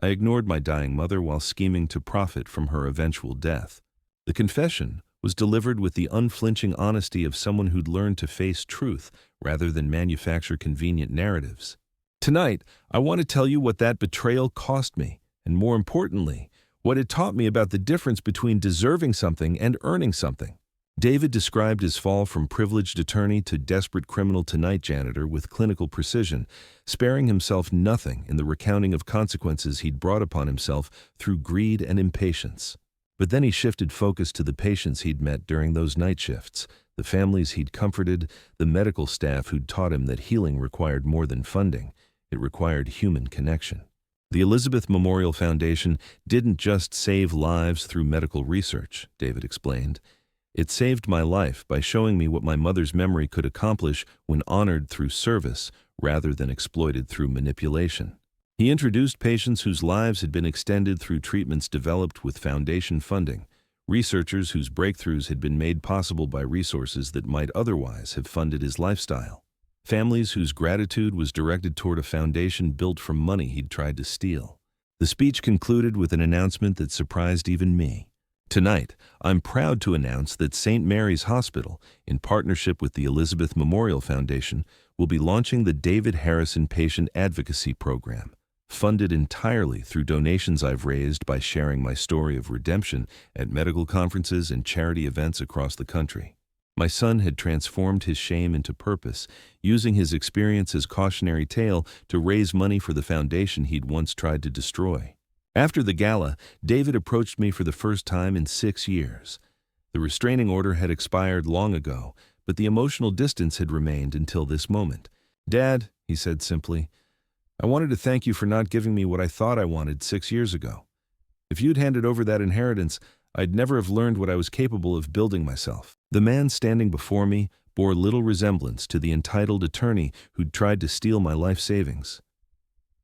I ignored my dying mother while scheming to profit from her eventual death. The confession was delivered with the unflinching honesty of someone who'd learned to face truth rather than manufacture convenient narratives. Tonight, I want to tell you what that betrayal cost me, and more importantly, what it taught me about the difference between deserving something and earning something." David described his fall from privileged attorney to desperate criminal to night janitor with clinical precision, sparing himself nothing in the recounting of consequences he'd brought upon himself through greed and impatience. But then he shifted focus to the patients he'd met during those night shifts, the families he'd comforted, the medical staff who'd taught him that healing required more than funding. It required human connection. The Elizabeth Memorial Foundation didn't just save lives through medical research, David explained. It saved my life by showing me what my mother's memory could accomplish when honored through service rather than exploited through manipulation. He introduced patients whose lives had been extended through treatments developed with foundation funding, researchers whose breakthroughs had been made possible by resources that might otherwise have funded his lifestyle, families whose gratitude was directed toward a foundation built from money he'd tried to steal. The speech concluded with an announcement that surprised even me. Tonight, I'm proud to announce that St. Mary's Hospital, in partnership with the Elizabeth Memorial Foundation, will be launching the David Harrison Patient Advocacy Program, funded entirely through donations I've raised by sharing my story of redemption at medical conferences and charity events across the country. My son had transformed his shame into purpose, using his experience as cautionary tale to raise money for the foundation he'd once tried to destroy. After the gala, David approached me for the first time in 6 years. The restraining order had expired long ago, but the emotional distance had remained until this moment. "Dad," he said simply, "I wanted to thank you for not giving me what I thought I wanted 6 years ago. If you'd handed over that inheritance, I'd never have learned what I was capable of building myself." The man standing before me bore little resemblance to the entitled attorney who'd tried to steal my life savings.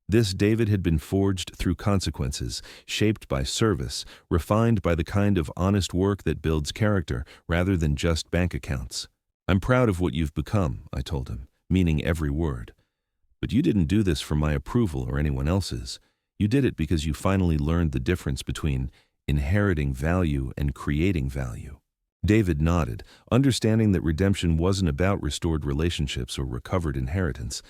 This David had been forged through consequences, shaped by service, refined by the kind of honest work that builds character rather than just bank accounts. "I'm proud of what you've become," I told him, meaning every word. "But you didn't do this for my approval or anyone else's. You did it because you finally learned the difference between inheriting value and creating value." David nodded, understanding that redemption wasn't about restored relationships or recovered inheritance,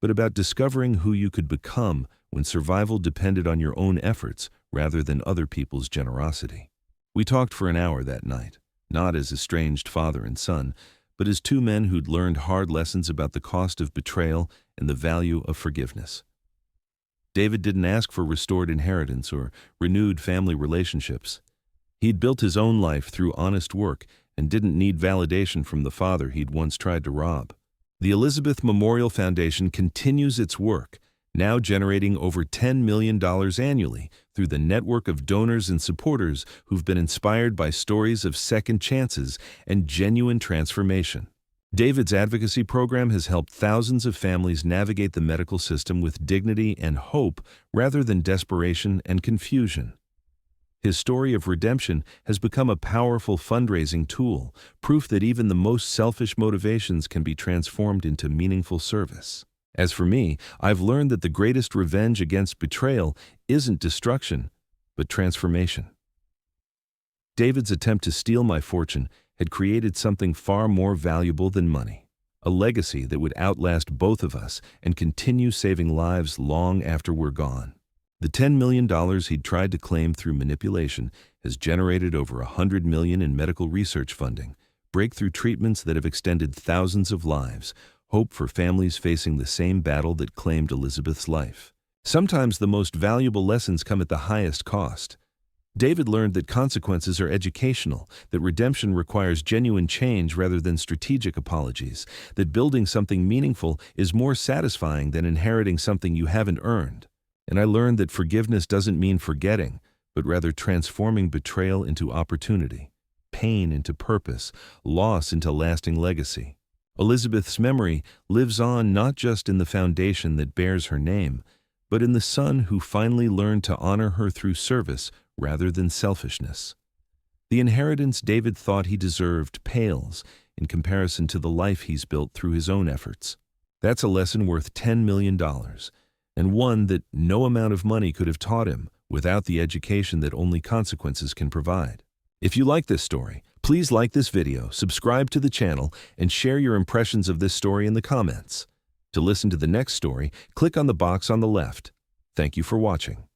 but about discovering who you could become when survival depended on your own efforts rather than other people's generosity. We talked for an hour that night, not as estranged father and son, but as two men who'd learned hard lessons about the cost of betrayal and the value of forgiveness. David didn't ask for restored inheritance or renewed family relationships. He'd built his own life through honest work and didn't need validation from the father he'd once tried to rob. The Elizabeth Memorial Foundation continues its work, now generating over $10 million annually through the network of donors and supporters who've been inspired by stories of second chances and genuine transformation. David's advocacy program has helped thousands of families navigate the medical system with dignity and hope rather than desperation and confusion. His story of redemption has become a powerful fundraising tool, proof that even the most selfish motivations can be transformed into meaningful service. As for me, I've learned that the greatest revenge against betrayal isn't destruction, but transformation. David's attempt to steal my fortune had created something far more valuable than money, a legacy that would outlast both of us and continue saving lives long after we're gone. The $10 million he'd tried to claim through manipulation has generated over $100 million in medical research funding, breakthrough treatments that have extended thousands of lives, hope for families facing the same battle that claimed Elizabeth's life. Sometimes the most valuable lessons come at the highest cost. David learned that consequences are educational, that redemption requires genuine change rather than strategic apologies, that building something meaningful is more satisfying than inheriting something you haven't earned. And I learned that forgiveness doesn't mean forgetting, but rather transforming betrayal into opportunity, pain into purpose, loss into lasting legacy. Elizabeth's memory lives on not just in the foundation that bears her name, but in the son who finally learned to honor her through service rather than selfishness. The inheritance David thought he deserved pales in comparison to the life he's built through his own efforts. That's a lesson worth $10 million, and one that no amount of money could have taught him without the education that only consequences can provide. If you like this story, please like this video, subscribe to the channel, and share your impressions of this story in the comments. To listen to the next story, click on the box on the left. Thank you for watching.